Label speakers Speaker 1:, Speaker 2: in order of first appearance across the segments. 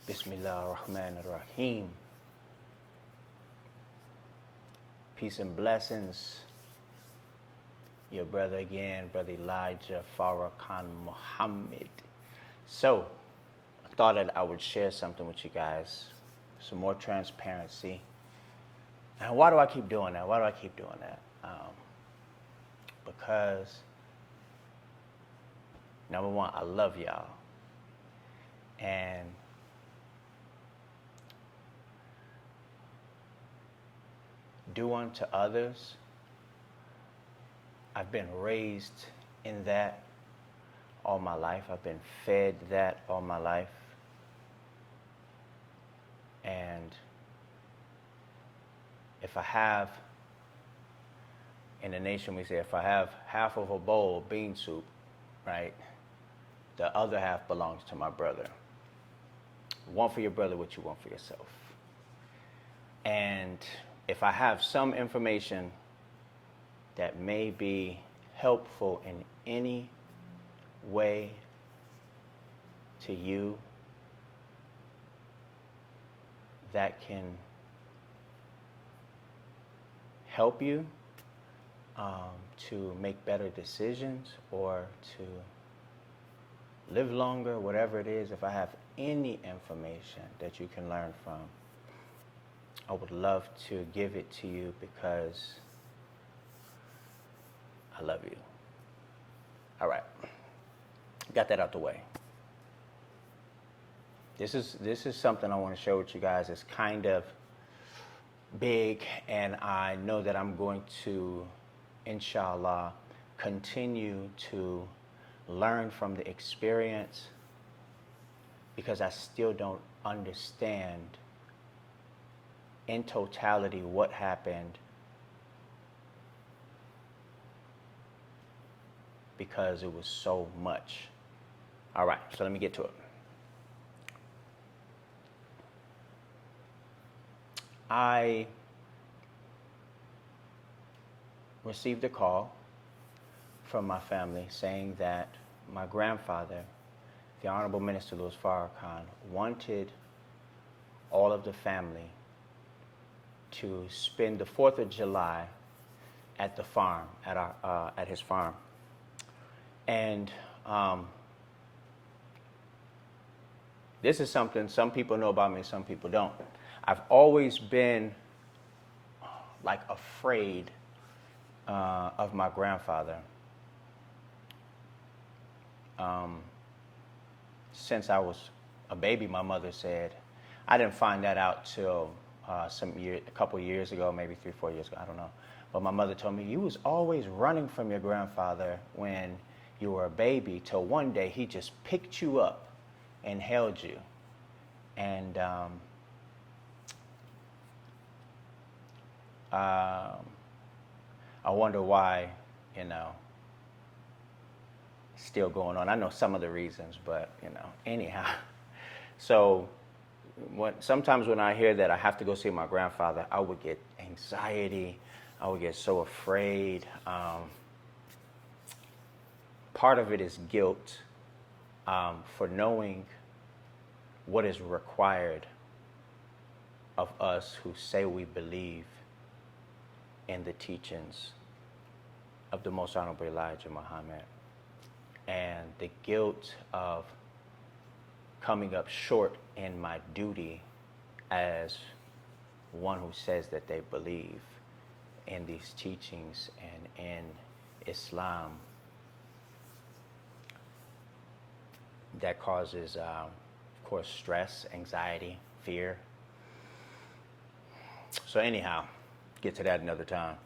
Speaker 1: Bismillah ar-Rahman ar-Rahim. Peace and blessings. Your brother again, Brother Elijah Farrakhan Muhammad. So, I thought that I would share something with you guys. Some more transparency. And why do I keep doing that? Because, number one, I love y'all. And do unto others. I've been raised in that all my life. I've been fed that all my life. And if I have, in the nation we say, if I have half of a bowl of bean soup, right, the other half belongs to my brother. Want for your brother what you want for yourself. And if I have some information that may be helpful in any way to you, that can help you to make better decisions or to live longer, whatever it is, if I have any information that you can learn from, I would love to give it to you because I love you. All right. Got that out the way. This is something I want to share with you guys. It's kind of big, and I know that I'm going to, inshallah, continue to learn from the experience because I still don't understand in totality what happened, because it was so much. All right, so let me get to it. I received a call from my family saying that my grandfather, the Honorable Minister Louis Farrakhan, wanted all of the family to spend the 4th of July at the farm, at his farm. And this is something some people know about me, some people don't. I've always been like afraid of my grandfather. Since I was a baby, my mother said, I didn't find that out till a couple years ago, maybe 3-4 years ago, I don't know. But my mother told me, you was always running from your grandfather when you were a baby, till one day he just picked you up and held you. And I wonder why, it's still going on. I know some of the reasons, but, anyhow. So sometimes when I hear that I have to go see my grandfather, I would get anxiety. I would get so afraid. Part of it is guilt for knowing what is required of us who say we believe in the teachings of the Most Honorable Elijah Muhammad, and the guilt of coming up short in my duty as one who says that they believe in these teachings and in Islam. That causes, of course, stress, anxiety, fear. So anyhow, get to that another time.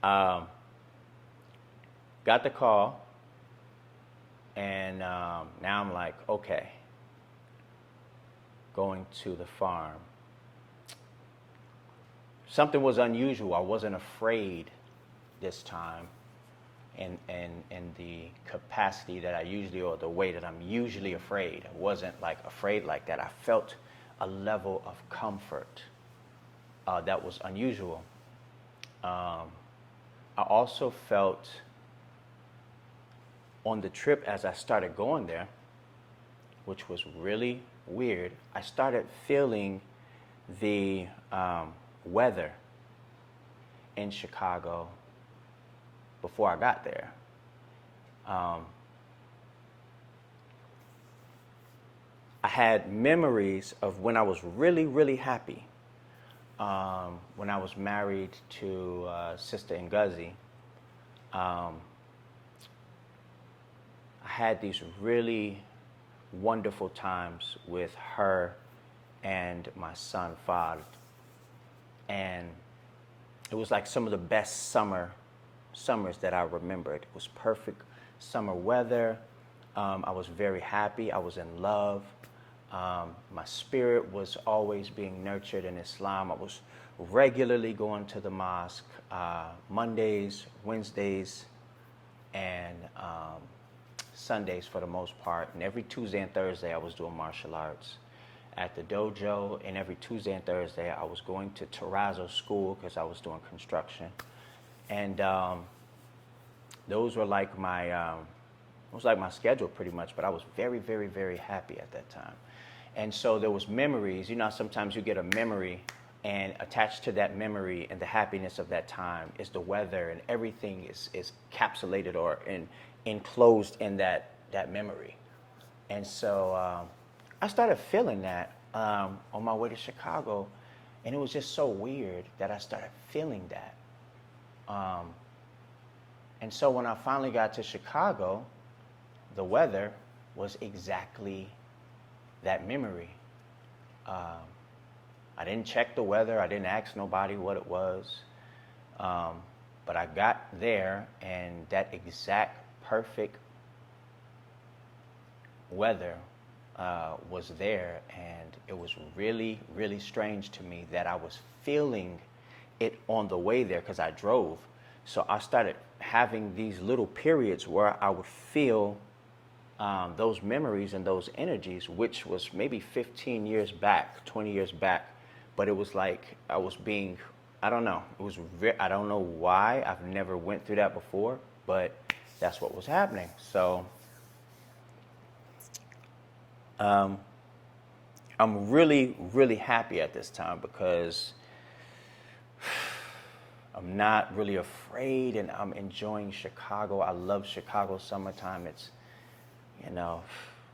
Speaker 1: Got the call, and now I'm like, okay, going to the farm. Something was unusual. I wasn't afraid this time in the capacity that I usually, or the way that I'm usually afraid. I wasn't like afraid like that. I felt a level of comfort that was unusual. I also felt on the trip as I started going there, which was really weird, I started feeling the weather in Chicago before I got there. I had memories of when I was really, really happy. When I was married to Sister Ngozi, I had these really wonderful times with her and my son Fard. And it was like some of the best summers that I remembered. It was perfect summer weather. I was very happy. I was in love. My spirit was always being nurtured in Islam. I was regularly going to the mosque Mondays, Wednesdays, and Sundays for the most part. And every Tuesday and Thursday I was doing martial arts at the dojo. And every Tuesday and Thursday I was going to terrazzo school because I was doing construction. And those were like my schedule pretty much. But I was very, very, very happy at that time. And so there was memories. You know, sometimes you get a memory, and attached to that memory and the happiness of that time is the weather, and everything is encapsulated or enclosed in that memory. And so I started feeling that on my way to Chicago, and it was just so weird that I started feeling that. And so when I finally got to Chicago, the weather was exactly that memory. I didn't check the weather. I didn't ask nobody what it was. But I got there, and that exact perfect weather was there. And it was really, really strange to me that I was feeling it on the way there because I drove. So I started having these little periods where I would feel those memories and those energies, which was maybe 15 years back, 20 years back. But it was like I was being, I don't know. It was I don't know why. I've never went through that before, but that's what was happening. So I'm really, really happy at this time because I'm not really afraid, and I'm enjoying Chicago. I love Chicago summertime. It's, you know,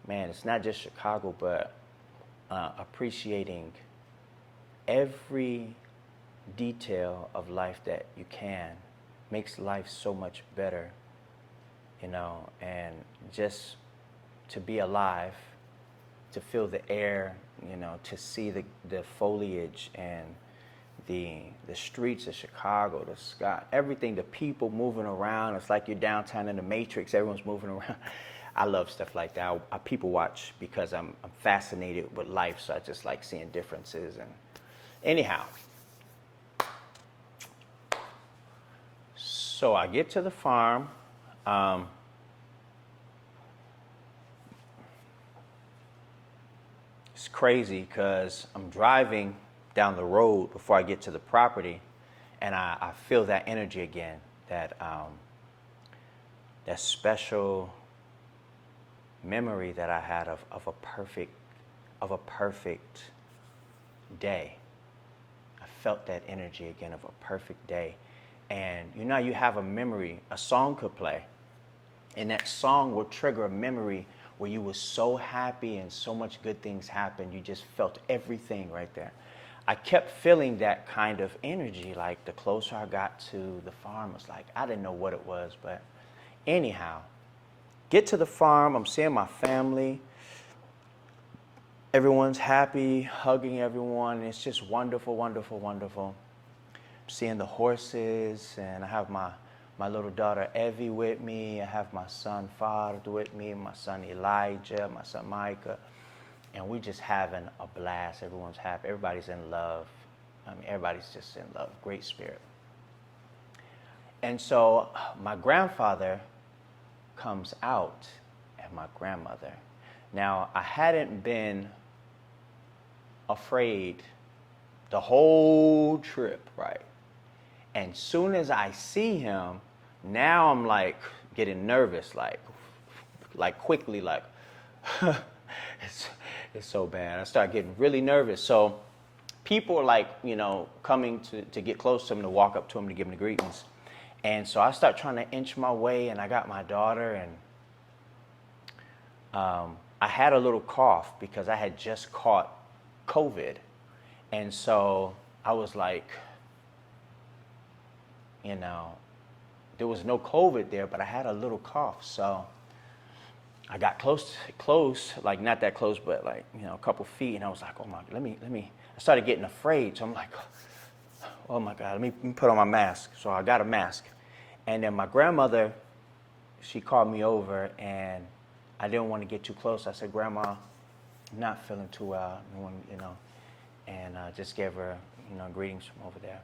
Speaker 1: man, it's not just Chicago, but appreciating every detail of life that you can makes life so much better, you know, and just to be alive, to feel the air, you know, to see the foliage and the streets of Chicago, the sky, everything, the people moving around. It's like you're downtown in the Matrix, everyone's moving around. I love stuff like that. I people watch because I'm fascinated with life, so I just like seeing differences. And anyhow, so I get to the farm. It's crazy because I'm driving down the road before I get to the property, and I feel that energy again, that special memory that I had of a perfect day. I felt that energy again of a perfect day. And you know, you have a memory, a song could play, and that song will trigger a memory where you were so happy and so much good things happened. You just felt everything right there. I kept feeling that kind of energy, like the closer I got to the farm, it's like, I didn't know what it was, but anyhow, get to the farm, I'm seeing my family. Everyone's happy, hugging everyone. It's just wonderful, wonderful, wonderful. I'm seeing the horses, and I have my little daughter Evie with me. I have my son Fard with me, my son Elijah, my son Micah. And we're just having a blast. Everyone's happy. Everybody's in love. I mean, everybody's just in love. Great spirit. And so my grandfather comes out, and my grandmother. Now, I hadn't been afraid the whole trip, right? And soon as I see him, now I'm like getting nervous, like quickly, like, it's, it's so bad. I start getting really nervous. So people are like, coming to get close to him, to walk up to him, to give him the greetings. And so I start trying to inch my way, and I got my daughter, and I had a little cough because I had just caught COVID. And so I was like, there was no COVID there, but I had a little cough. So I got close, like not that close, but like, a couple feet. And I was like, oh my, let me, I started getting afraid. So I'm like, oh my God, let me put on my mask. So I got a mask. And then my grandmother, she called me over, and I didn't want to get too close. I said, Grandma, I'm not feeling too well, and just gave her, greetings from over there.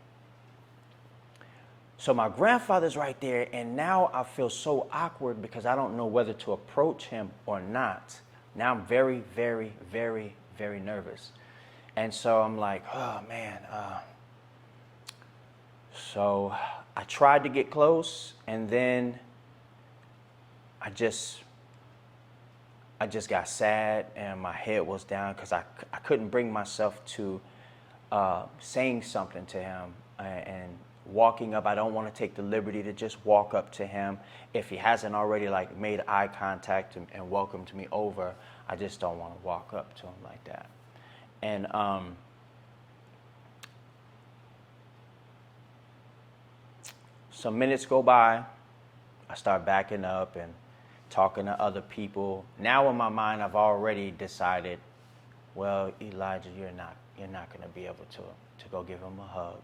Speaker 1: So my grandfather's right there, and now I feel so awkward because I don't know whether to approach him or not. Now I'm very, very, very, very nervous. And so I'm like, oh man. So I tried to get close, and then I just got sad, and my head was down because I couldn't bring myself to saying something to him and walking up. I don't want to take the liberty to just walk up to him if he hasn't already like made eye contact and welcomed me over. I just don't want to walk up to him like that. And some minutes go by. I start backing up and talking to other people. Now in my mind, I've already decided, well, Elijah, you're not going to be able to go give him a hug.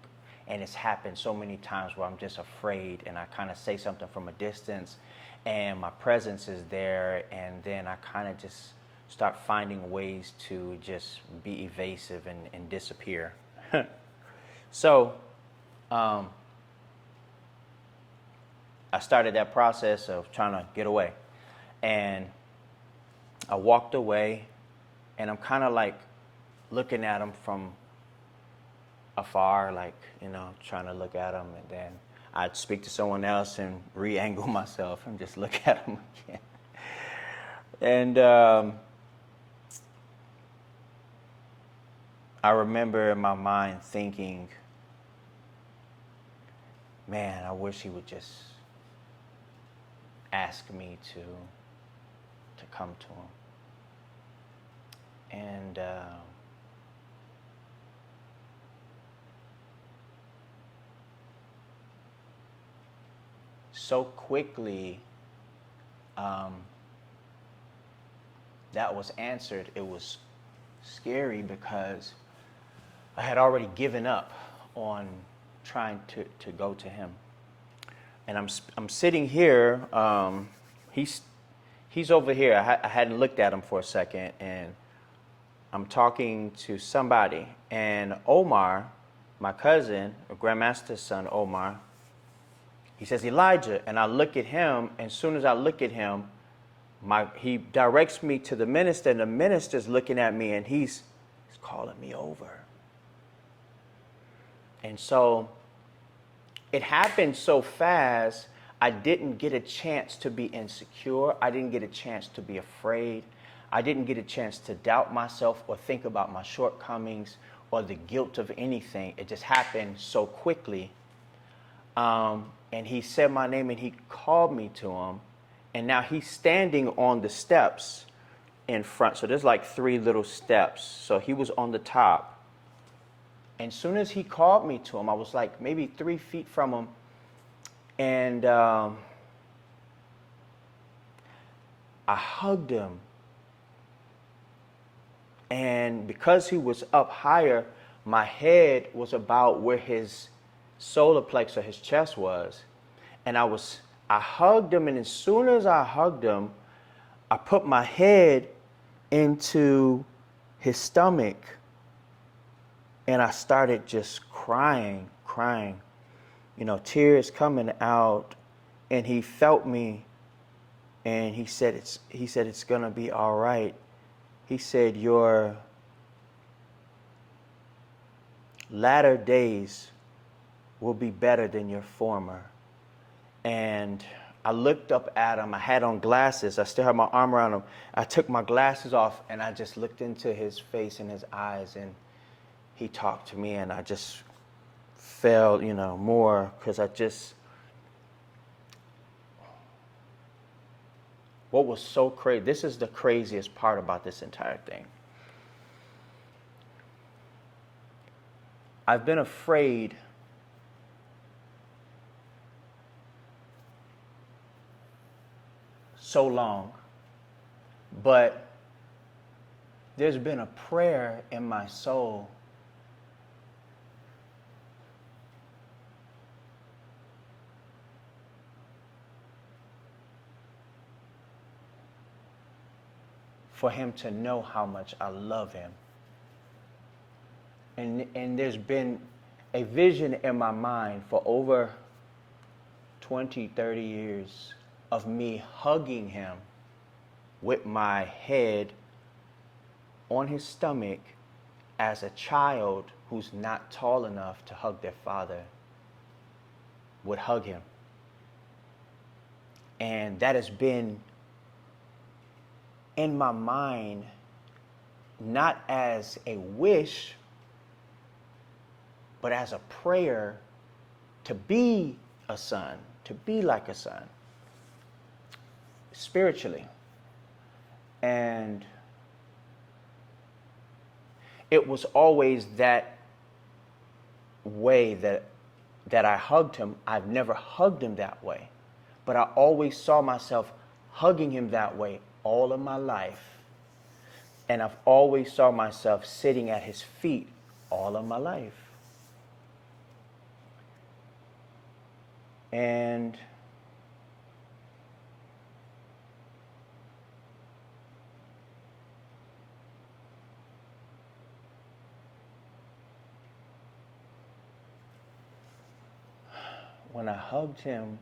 Speaker 1: And it's happened so many times where I'm just afraid, and I kind of say something from a distance, and my presence is there, and then I kind of just start finding ways to just be evasive and disappear. So I started that process of trying to get away. And I walked away, and I'm kind of like looking at him from afar, like, trying to look at him. And then I'd speak to someone else and re-angle myself and just look at him again. And I remember in my mind thinking, man, I wish he would just ask me to come to him. And so quickly that was answered. It was scary because I had already given up on trying to go to him. And I'm sitting here. He's over here. I hadn't looked at him for a second, and I'm talking to somebody. And Omar, my cousin, Grandmaster's son, Omar, he says, Elijah. And I look at him, and as soon as I look at him, he directs me to the minister, and the minister's looking at me, and he's calling me over. And so it happened so fast, I didn't get a chance to be insecure. I didn't get a chance to be afraid. I didn't get a chance to doubt myself or think about my shortcomings or the guilt of anything. It just happened so quickly. And he said my name, and he called me to him. And now he's standing on the steps in front. So there's like 3 little steps. So he was on the top. And as soon as he called me to him, I was like maybe 3 feet from him. And I hugged him. And because he was up higher, my head was about where his solar plexus, his chest was. And I hugged him, and as soon as I hugged him, I put my head into his stomach, and I started just crying, tears coming out. And he felt me, and he said it's gonna be all right. He said, your latter days will be better than your former. And I looked up at him. I had on glasses. I still had my arm around him. I took my glasses off and I just looked into his face and his eyes, and he talked to me, and I just felt, more, because what was so crazy, this is the craziest part about this entire thing. I've been afraid so long, but there's been a prayer in my soul for him to know how much I love him. And there's been a vision in my mind for over 20, 30 years of me hugging him with my head on his stomach as a child who's not tall enough to hug their father would hug him. And that has been in my mind, not as a wish, but as a prayer to be a son, to be like a son, spiritually. And it was always that way that I hugged him. I've never hugged him that way, but I always saw myself hugging him that way all of my life. And I've always saw myself sitting at his feet all of my life. And when I hugged him,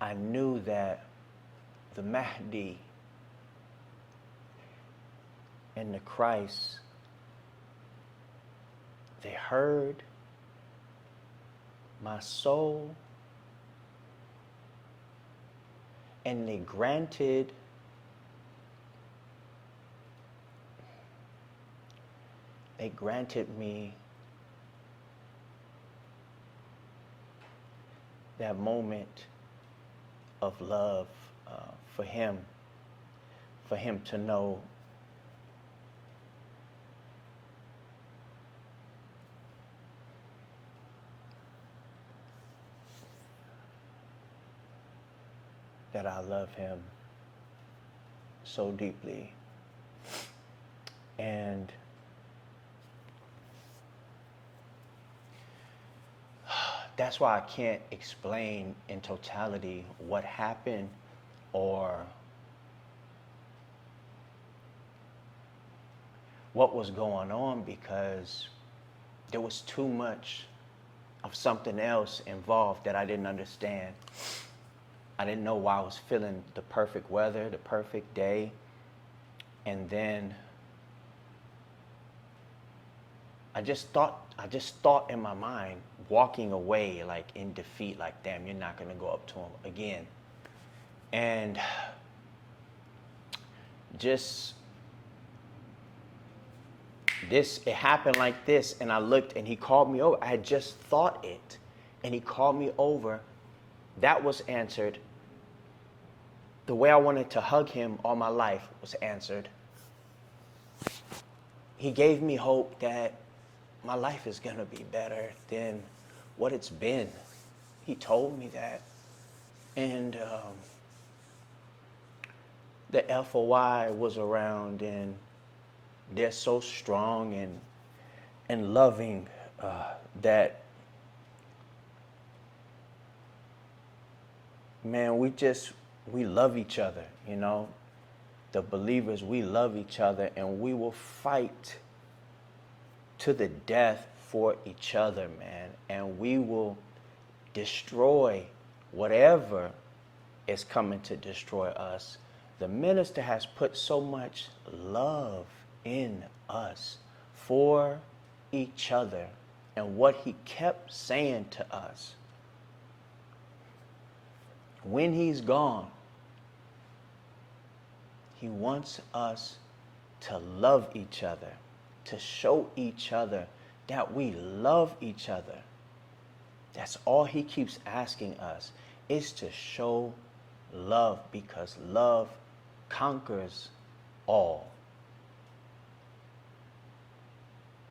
Speaker 1: I knew that the Mahdi and the Christ, they heard my soul, and they granted me that moment of love for him to know that I love him so deeply. And that's why I can't explain in totality what happened or what was going on, because there was too much of something else involved that I didn't understand. I didn't know why I was feeling the perfect weather, the perfect day, and then I just thought in my mind, walking away like in defeat, like, damn, you're not gonna go up to him again. And just it happened like this, and I looked and he called me over. I had just thought it, and he called me over. That was answered. The way I wanted to hug him all my life was answered. He gave me hope that my life is going to be better than what it's been. He told me that. And the FOI was around, and they're so strong and loving that, man, we love each other, you know. The believers, we love each other, and we will fight to the death for each other, man. And we will destroy whatever is coming to destroy us, the minister has put so much love in us for each other. And what he kept saying to us, when he's gone, he wants us to love each other, to show each other that we love each other. That's all he keeps asking us, is to show love, because love conquers all.